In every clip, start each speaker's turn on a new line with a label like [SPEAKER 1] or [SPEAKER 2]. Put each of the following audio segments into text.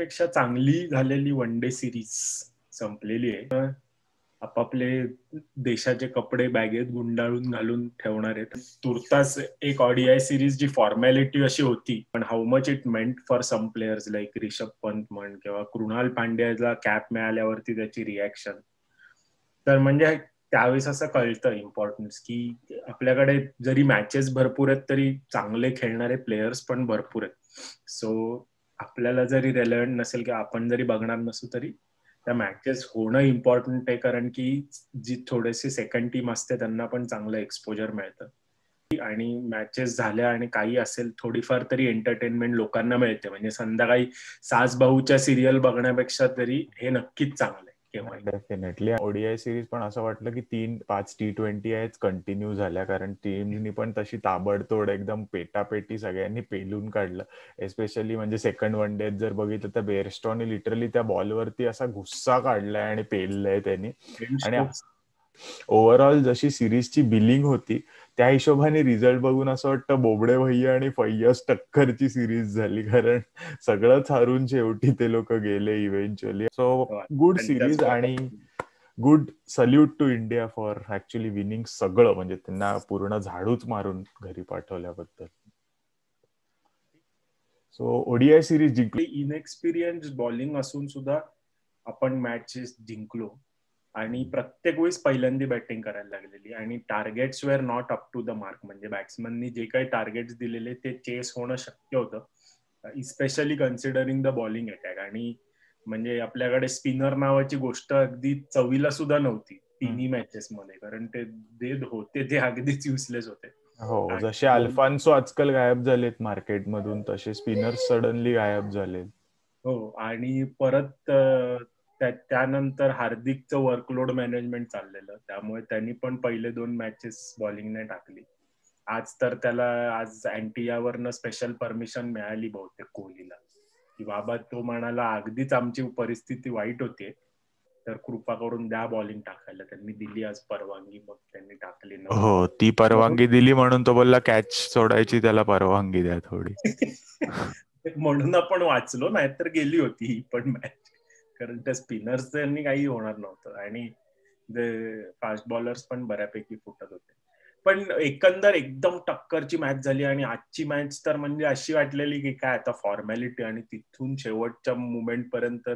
[SPEAKER 1] बऱ्यापेक्षा चांगली झालेली one day series संपलेली आहे. आपापले देशाचे कपडे बॅगेत गुंडाळून घालून ठेवणार आहेत. तुर्तास एक ODI सिरीज जी फॉर्मॅलिटी अशी होती, पण how much it meant for some players like Rishabh Pant म्हण किंवा कृणाल पांड्याला कॅप मिळाल्यावरती त्याची रिॲक्शन, तर म्हणजे त्यावेळेस असं कळतं इम्पॉर्टन्स की आपल्याकडे जरी मॅचेस भरपूर आहेत तरी चांगले खेळणारे प्लेयर्स पण भरपूर आहेत. सो आपल्याला जरी रेलेव्हंट नसेल किंवा आपण जरी बघणार नसू तरी त्या मॅचेस होणं इम्पॉर्टंट आहे, कारण की जी थोडेसे सेकंड टीम असते त्यांना पण चांगलं एक्सपोजर मिळतं आणि मॅचेस झाल्या आणि काही असेल थोडीफार तरी एंटरटेनमेंट लोकांना मिळते. म्हणजे संध्याकाळी सास भाऊच्या सिरियल बघण्यापेक्षा तरी हे नक्कीच चांगलं आहे केव्हाही.
[SPEAKER 2] डेफिनेटली. ODI सिरीज पण असं वाटलं की 3-5 T20 आहेत कंटिन्यू झाल्या, कारण टीमनी पण तशी ताबडतोड एकदम पेटापेटी सगळ्यांनी पेलून काढलं. एस्पेशली म्हणजे सेकंड वन डे जर बघितलं तर बेअरस्टॉने लिटरली त्या बॉलवरती असा गुस्सा काढलाय आणि पेललंय त्यांनी. आणि ओव्हरऑल जशी सिरीजची बिलिंग होती त्या हिशोबाने रिझल्ट बघून असं वाटतं बोबडे भैया आणि फय्याज टक्करची सिरीज झाली, कारण सगळंच हारून शेवटी ते लोक गेले इव्हेंच्युअली. सो गुड सिरीज आणि good salute to India for actually winning सगळं, म्हणजे त्यांना पूर्ण झाडूच मारून घरी पाठवल्याबद्दल. सो ODI सिरीज जिंकली.
[SPEAKER 1] इनएक्सपिरियन्स बॉलिंग असून सुद्धा आपण मॅचेस जिंकलो आणि प्रत्येक वेळेस पहिल्यांदा बॅटिंग करायला लागलेली आणि targets were not up to the mark. म्हणजे बॅट्समननी जे काही टार्गेट्स दिलेले ते चेस होणं शक्य होतं, especially considering the bowling attack. आणि म्हणजे आपल्याकडे स्पिनर नावाची गोष्ट अगदी चवीला सुद्धा नव्हती तिन्ही मॅचेस मध्ये, कारण ते होते ते अगदीच युजलेस होते.
[SPEAKER 2] हो, जसे अल्फान्सो आजकाल गायब झालेत मार्केटमधून तसे स्पिनर्स सडनली गायब झालेत.
[SPEAKER 1] हो, आणि परत त्यानंतर हार्दिकचं वर्कलोड मॅनेजमेंट चाललेलं, त्यामुळे त्यांनी पण पहिले 2 मॅचेस बॉलिंगने टाकली. आज तर त्याला आज अँटियावरनं स्पेशल परमिशन मिळाली बहुतेक कोहलीला, की बाबा तो म्हणाला अगदीच आमची परिस्थिती वाईट होती तर कृपा करून द्या बॉलिंग टाकायला. त्यांनी दिली आज परवानगी, मग त्यांनी टाकली.
[SPEAKER 2] हो, ती परवानगी दिली म्हणून तो बोलला कॅच सोडायची त्याला परवानगी द्या थोडी.
[SPEAKER 1] म्हणून आपण वाचलो, नाहीतर गेली होती ही पण मॅच, कारण त्या स्पिनर्स त्यांनी काही होणार नव्हतं आणि फास्ट बॉलर्स पण बऱ्यापैकी फुटत होते. पण एकंदर एकदम टक्करची मॅच झाली आणि आजची मॅच तर म्हणजे अशी वाटलेली की काय आता फॉर्मॅलिटी, आणि तिथून शेवटच्या मुमेंट पर्यंत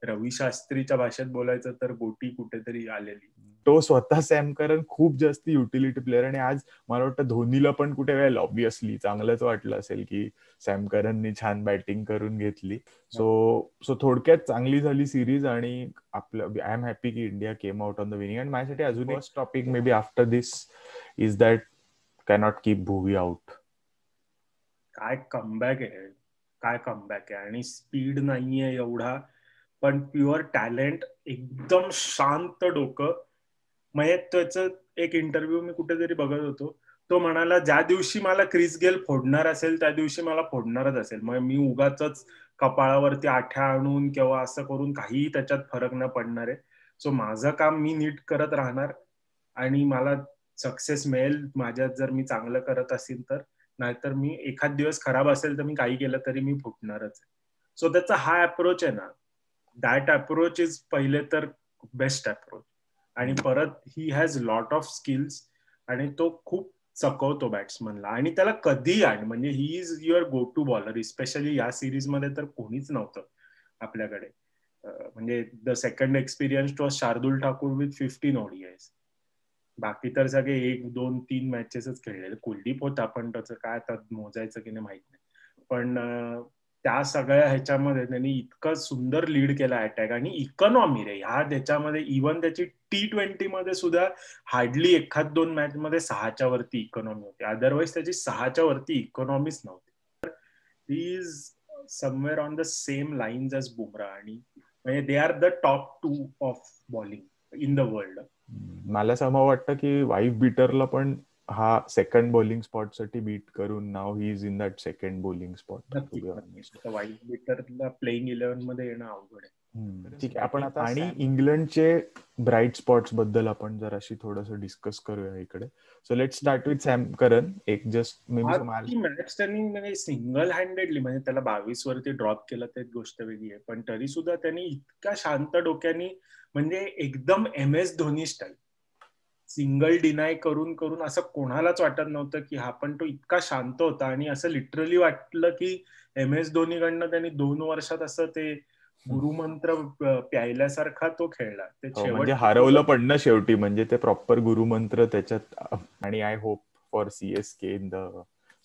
[SPEAKER 1] रवी शास्त्रीच्या भाषेत बोलायचं तर गोटी कुठेतरी आलेली.
[SPEAKER 2] तो स्वतः सॅम करन खूप जास्त युटिलिटी प्लेअर, आणि आज मला वाटतं धोनीला पण कुठे वेळ ऑब्विसली चांगलंच वाटलं असेल की सॅम करननी छान बॅटिंग करून घेतली. सो थोडक्यात चांगली झाली सिरीज आणि आपलं आय एम हॅपी की India came out on the winning. आणि माझ्यासाठी अजून एक topic may be after this is that cannot keep Bhuvi out.
[SPEAKER 1] काय कमबॅक आहे, काय कमबॅक आहे, आणि स्पीड नाहीये एवढा, पण प्युअर टॅलेंट, एकदम शांत डोकं. म्हणजे त्याचं एक इंटरव्ह्यू मी कुठेतरी बघत होतो, तो म्हणाला ज्या दिवशी मला क्रिस गेल फोडणार असेल त्या दिवशी मला फोडणारच असेल, मग मी उगाच कपाळावरती आठ्या आणून किंवा असं करून काहीही त्याच्यात फरक न पडणार आहे. सो माझं काम मी नीट करत राहणार आणि मला सक्सेस मिळेल माझ्यात जर मी चांगलं करत असेल तर, नाहीतर मी एखाद दिवस खराब असेल तर मी काही केलं तरी मी फुटणारच आहे. सो त्याचा हा अप्रोच आहे ना, दॅट अप्रोच इज पहिले तर बेस्ट अप्रोच. आणि परत he has lot of skills आणि तो खूप चकवतो बॅट्समनला, आणि त्याला कधी आण म्हणजे he is your go to bowler. Especially या सिरीज मध्ये तर कोणीच नव्हतं आपल्याकडे. म्हणजे the second experience was Shardul Thakur with 15 ODIs. बाकी तर सगळे 1, 2, 3 मॅचेसच खेळलेले. कुलदीप होता पण त्याचं काय आता मोजायचं की नाही माहित नाही. पण त्या सगळ्या ह्याच्यामध्ये त्यांनी इतकं सुंदर लीड केला अटॅक, आणि इकॉनॉमी रे ह्या त्याच्यामध्ये इव्हन त्याची T20 मध्ये सुद्धा हार्डली 1-2 मॅच मध्ये 6च्या वरती इकॉनॉमी होती. अदरवाईज त्याची 6च्या वरती इकॉनॉमीच नव्हती. He is somewhere on the same lines as Bumrah, आणि म्हणजे they are the top 2 of bowling in the world.
[SPEAKER 2] मला असं वाटतं की वाईफ बीटरला पण हा सेकंड बॉलिंग स्पॉट साठी बीट करून नाव he is in that second bowling spot.
[SPEAKER 1] नक्की. वाईट बीटरला प्लेइंग 11 मध्ये येणं अवघड आहे.
[SPEAKER 2] ठीक आहे. आपण आता आणि इंग्लंडचे ब्राईट स्पॉट्स बद्दल आपण जर अशी थोडस डिस्कस करूया इकडे. So let start with Sam Curran. एक जस्ट मे बी
[SPEAKER 1] मॅच त्यांनी म्हणजे सिंगल हँडेडली, म्हणजे त्याला 22 वरती ड्रॉप केलं ते गोष्ट वेगळी आहे, पण तरी सुद्धा त्यांनी इतक्या शांत डोक्याने, म्हणजे एकदम MS Dhoni style, single deny करून करून असं कोणालाच वाटत नव्हतं की हा, पण तो इतका शांत होता. आणि असं लिटरली वाटलं की MS धोनीकडनं त्यांनी 2 वर्षात असं ते गुरुमंत्र प्यायल्यासारखा तो खेळला. ते
[SPEAKER 2] म्हणजे हरवलं पण ना शेवटी, म्हणजे ते प्रॉपर गुरुमंत्र त्याच्यात. आणि I hope for CSK in the.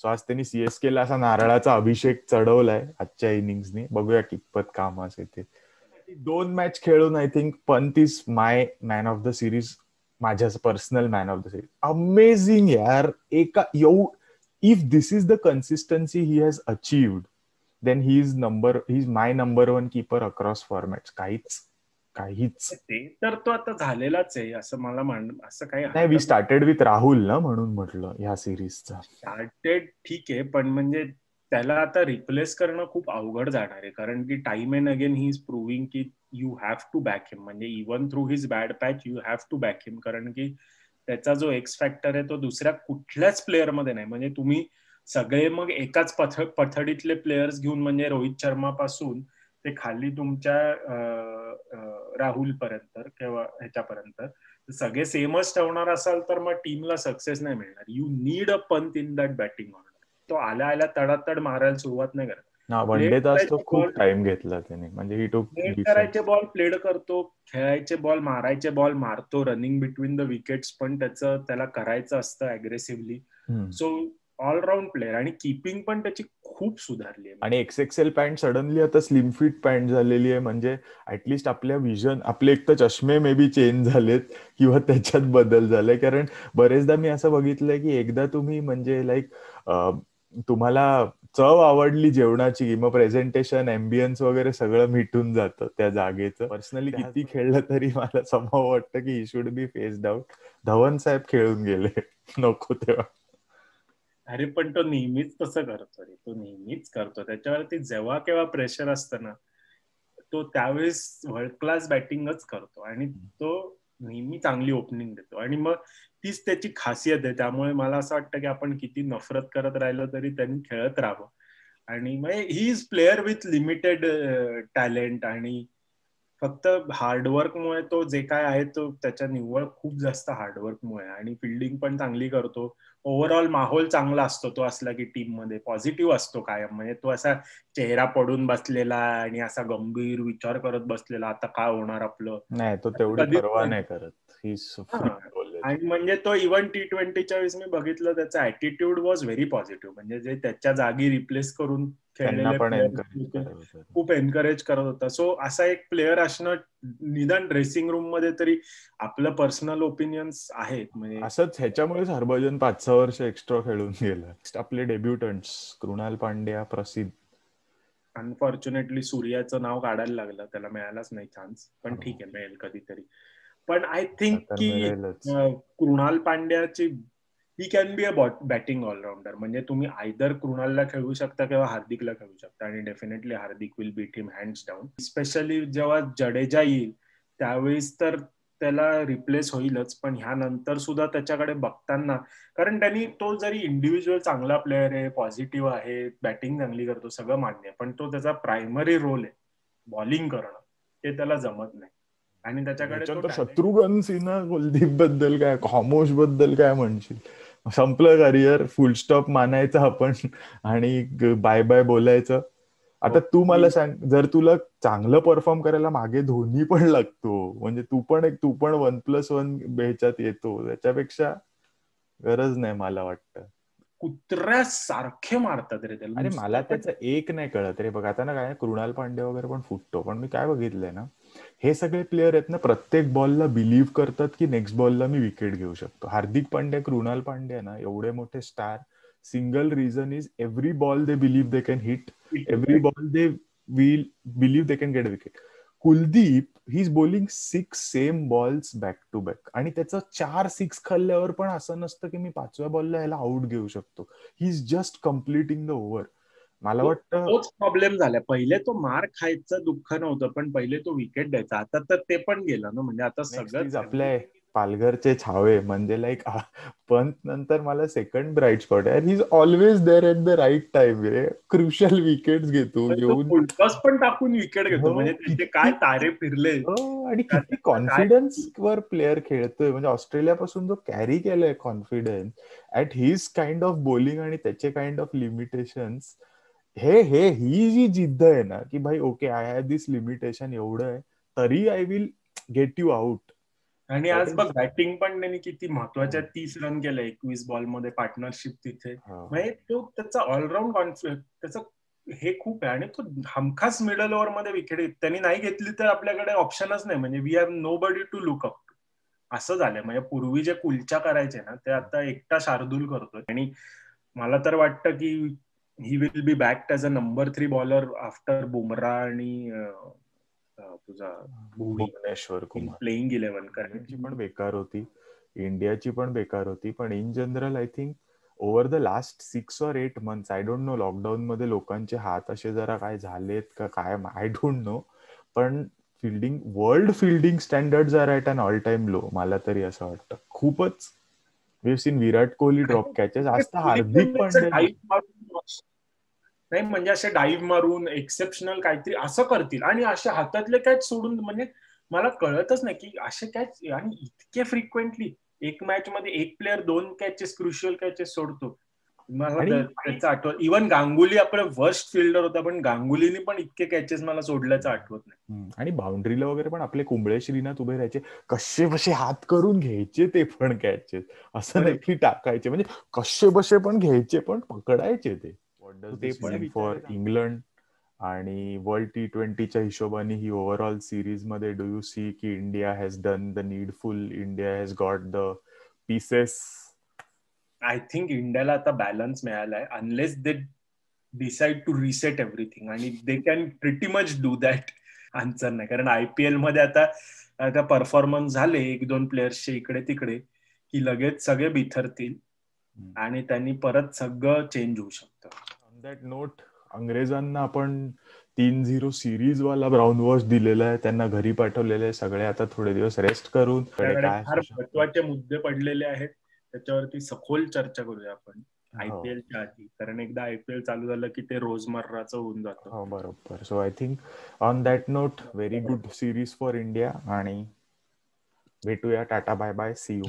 [SPEAKER 2] So आज त्यांनी CSK ला असा नारळाचा अभिषेक चढवलाय आजच्या इनिंग्सनी. बघूया कितपत काम असेल ते. 2 मॅच खेळून I think Pant is my man of the series, माझ्या personal man of the series. Amazing यार. If this is the consistency he has achieved, then he is my number 1 keeper across formats. काहीच
[SPEAKER 1] ते तर तो आता झालेलाच आहे असं मला असं काही
[SPEAKER 2] नाही. वी स्टार्टेड विथ राहुल ना, म्हणून म्हटलं ह्या सिरीजचा.
[SPEAKER 1] स्टार्टेड ठीक आहे, पण म्हणजे त्याला आता रिप्लेस करणं खूप अवघड जाणार आहे, कारण की time and again he is proving की you have to back him. म्हणजे even through his bad patch you have to back him, कारण की त्याचा जो एक्स फॅक्टर आहे तो दुसऱ्या कुठल्याच प्लेअर मध्ये नाही. म्हणजे तुम्ही सगळे मग एकाच पथडीतले प्लेयर्स घेऊन, म्हणजे रोहित शर्मा पासून ते खाली तुमच्या राहुल पर्यंत किंवा ह्याच्यापर्यंत सगळे सेमच ठेवणार असाल तर मग टीमला सक्सेस नाही मिळणार. You need a Pant in that batting order. तो आल्या आल्या तडातड मारायला सुरुवात नाही करत.
[SPEAKER 2] वन डे तास तो खूप टाइम घेतला त्याने. म्हणजे
[SPEAKER 1] प्लेड करायचे बॉल प्लेड करतो, खेळायचे बॉल, मारायचे बॉल मारतो, रनिंग बिटवीन द विकेट्स पण त्याला करायचं असतं अग्रेसिव्हली. So all around player. आणि किपिंग पण त्याची खूप सुधारली आहे.
[SPEAKER 2] आणि XXL पॅन्ट सडनली आता स्लिम फिट पॅन्ट झालेली आहे. म्हणजे ऍटलिस्ट आपल्या विजन, आपले एक तर चष्मे मे बी चेंज झालेत किंवा त्याच्यात बदल झालाय. कारण बरेचदा मी असं बघितलंय की एकदा तुम्ही म्हणजे लाईक तुम्हाला चव आवडली जेवणाची, मग प्रेझेंटेशन, एम्बियन्स वगैरे सगळं मिटून जातं त्या जागेचं. पर्सनली किती खेळलं तरी मला समभाव वाटतं की he should be phased out. Dhawan साहेब खेळून गेले नको तेव्हा.
[SPEAKER 1] अरे पण तो नेहमीच तसं करतो रे, तो नेहमीच करतो. त्याच्यावरती जेव्हा केव्हा प्रेशर असतं ना, तो त्यावेळेस वर्ल्ड क्लास बॅटिंगच करतो आणि तो नेहमी चांगली ओपनिंग देतो. आणि मग तीच त्याची खासियत आहे. त्यामुळे मला असं वाटतं की आपण किती नफरत करत राहिलो तरी त्यांनी खेळत राहावं. आणि मग he is player with limited talent, आणि फक्त हार्डवर्कमुळे तो जे काय आहे तो त्याच्या निव्वळ खूप जास्त हार्डवर्कमुळे. आणि फिल्डिंग पण चांगली करतो. ओव्हरऑल माहोल चांगला असतो तो असला की टीम मध्ये पॉझिटिव्ह असतो कायम. म्हणजे तो असा चेहरा पडून बसलेला आणि असा गंभीर विचार करत बसलेला आता काय होणार आपलं,
[SPEAKER 2] नाही. तो तेवढी पर्वा नाही करत.
[SPEAKER 1] आणि म्हणजे तो इव्हन T20च्या वेळेस मी बघितलं त्याचा ऍटिट्यूड वॉज व्हेरी पॉझिटिव्ह. म्हणजे जे त्याच्या जागी रिप्लेस करून खेळलेले प्लेयर खूप एनकरेज करत होता. सो असा एक प्लेअर असणं निदान ड्रेसिंग रूम मध्ये तरी, आपलं पर्सनल ओपिनियन्स आहेत. म्हणजे
[SPEAKER 2] असंच ह्याच्यामुळेच हरभजन 5-6 वर्ष एक्स्ट्रा खेळून गेला. आपले डेब्युटंट्स कृणाल पांड्या, प्रसिद्ध.
[SPEAKER 1] अनफॉर्च्युनेटली सूर्याचं नाव काढायला लागलं, त्याला मिळालाच नाही चान्स. पण ठीक आहे, मिळेल कधीतरी. पण आय थिंक की कृणाल पांड्याची he can be a batting allrounder. म्हणजे तुम्ही आयदर कृणालला खेळू शकता किंवा हार्दिकला खेळू शकता, आणि definitely Hardik will beat him hands down. Specially जेव्हा जडेजा येईल त्यावेळेस तर त्याला रिप्लेस होईलच. पण ह्यानंतर सुद्धा त्याच्याकडे बघताना, कारण त्यांनी तो जरी इंडिव्हिज्युअल चांगला प्लेअर आहे, पॉझिटिव्ह आहे, बॅटिंग चांगली करतो, सगळं मान्य, पण तो त्याचा प्रायमरी रोल आहे बॉलिंग करणं, ते त्याला जमत नाही. आणि त्याच्याकडे
[SPEAKER 2] शत्रुघ्न सिन्हा, कुलदीप बद्दल काय, खामोश बद्दल काय म्हणशील? संपलं करिअर, फुल स्टॉप मानायचं आपण आणि बाय बाय बोलायचं. आता तू मला सांग, जर तुला चांगलं परफॉर्म करायला मागे धोनी पण लागतो, म्हणजे तू पण 1+1 ह्याच्यात येतो, त्याच्यापेक्षा गरज नाही मला वाटतं.
[SPEAKER 1] कुत्र्यासारखे मारतात रे त्याला.
[SPEAKER 2] अरे मला त्याचं एक नाही कळत रे. बघ आता ना काय, कृणाल पांड्या वगैरे पण फुटतो, पण मी काय बघितलंय ना, हे सगळे प्लेअर आहेत ना, प्रत्येक बॉलला बिलीव्ह करतात की नेक्स्ट बॉलला मी विकेट घेऊ शकतो. हार्दिक पांड्या, कृणाल पांड्या ना, एवढे मोठे star, single reason is every ball they believe they can hit, every ball they will believe they can get a wicket. Kuldeep he is bowling 6 same balls back to back, आणि त्याचं 4 6 खाल्ल्यावर पण असं नसतं की मी 5व्या बॉलला याला आउट घेऊ शकतो. He is just completing the over. मला वाटतं
[SPEAKER 1] तोच प्रॉब्लेम झाला. पहिले तो मार खायचं दुःख नव्हतं, पण पहिले तो विकेट द्यायचा. आता तर ते पण गेलं ना, म्हणजे आता
[SPEAKER 2] नेक्स्ट इज
[SPEAKER 1] सगळंच
[SPEAKER 2] आपले पालघरचे छावे, म्हणजे लाईक पंत नंतर मला सेकंड ब्राईट स्पॉट आहे. He is always there at the right time रे. क्रुशियल विकेट्स घेतो
[SPEAKER 1] तो
[SPEAKER 2] येऊन.
[SPEAKER 1] फुल टॉस पण टाकून विकेट घेतो,
[SPEAKER 2] हो
[SPEAKER 1] म्हणजे त्याचे काय
[SPEAKER 2] किती,
[SPEAKER 1] तारे फिरले.
[SPEAKER 2] हो आणि किती
[SPEAKER 1] त्याचं काय
[SPEAKER 2] कॉन्फिडन्स वर प्लेअर खेळतोय. म्हणजे ऑस्ट्रेलियापासून जो कॅरी केलाय confidence at his kind of bowling आणि त्याचे काइंड ऑफ लिमिटेशन्स. ही जी जिद्द आहे ना, की भाई okay I have this limitation एवढं आहे, तरी I will get you out.
[SPEAKER 1] आणि आज बघ बॅटिंग पण त्यांनी किती महत्वाच्या 30 रन केल्या 21 बॉल मध्ये पार्टनरशिप तिथे. म्हणजे तो त्याचा ऑलराऊंड कॉन्फिडन्स, त्याचं हे खूप आहे. आणि तो हमखास मिडल ओव्हर मध्ये विकेट त्यांनी नाही घेतली तर आपल्याकडे ऑप्शनच नाही, म्हणजे we have no buddy to look up. असं झालंय. म्हणजे पूर्वी जे कुलच्या करायचे ना, ते आता एकटा शार्दूल करतोय. आणि मला तर वाटतं की he will be back as a number 3 bowler after Bumrah आणि तुझा
[SPEAKER 2] भुवनेश्वर
[SPEAKER 1] इन
[SPEAKER 2] कुमार.
[SPEAKER 1] प्लेइंग 11. कारण
[SPEAKER 2] इंग्लंडची पण बेकार होती, इंडियाची पण बेकार होती, पण in general I think over the last 6 or 8 months, I don't know lockdown मध्ये लोकांचे हात असे जरा काय झालेत का काय, आय डोंट नो, पण world fielding standards are at an all time low. मला तरी असं वाटतं. खूपच we have seen Virat Kohli drop catches, आज तर हार्दिक पांड्याने.
[SPEAKER 1] नाही म्हणजे असे डाईव्ह मारून एक्सेप्शनल काहीतरी असं करतील आणि असे हातातले कॅच सोडून, म्हणजे मला कळतच नाही की असे कॅच आणि इतके फ्रिक्वेंटली एक मॅच मध्ये एक प्लेअर 2 कॅचेस क्रुशियल कॅचेस सोडतो. मला
[SPEAKER 2] आणि
[SPEAKER 1] त्याचं आठवत, इव्हन गांगुली आपला वर्स्ट फिल्डर होता, पण गांगुलीने पण इतके कॅचेस मला सोडल्याचं आठवत नाही.
[SPEAKER 2] आणि बाउंड्रीला वगैरे पण आपले कुंबळे श्रीनाथ उभे राहायचे, कसे बसे हात करून घ्यायचे ते पण कॅचेस, असं नाही की टाकायचे, म्हणजे कसे बसे पण घ्यायचे पण पकडायचे ते. ते पण फॉर इंग्लंड आणि वर्ल्ड T20च्या हिशोबाने ही ओव्हरऑल सिरीज मध्ये डू यू सी की India has done the needful, India has got the pieces?
[SPEAKER 1] I think इंडियाला आता बॅलन्स मिळालाय, unless they decide to reset everything, आणि they can pretty much do that. Answer नाही, कारण IPL मध्ये आता परफॉर्मन्स झाले 1-2 प्लेयर्सचे इकडे तिकडे की लगेच सगळे बिथरतील आणि त्यांनी परत सगळं चेंज होऊ शकतं.
[SPEAKER 2] ऑन दॅट नोट, अंग्रेजांना आपण 3-0 सिरीज वाला ब्राऊन वॉश दिलेला आहे, त्यांना घरी पाठवलेले आहे सगळे. आता थोडे दिवस रेस्ट करून
[SPEAKER 1] आपल्याकडे
[SPEAKER 2] काय
[SPEAKER 1] फार महत्वाचे मुद्दे पडलेले आहेत, त्याच्यावरती सखोल चर्चा करूया आपण IPLच्या आधी, कारण एकदा IPL चालू झालं की ते रोजमर्राचं होऊन जातं.
[SPEAKER 2] हो बरोबर. So I think on that note, very good series for India, आणि भेटूया. Tata bye bye, see you.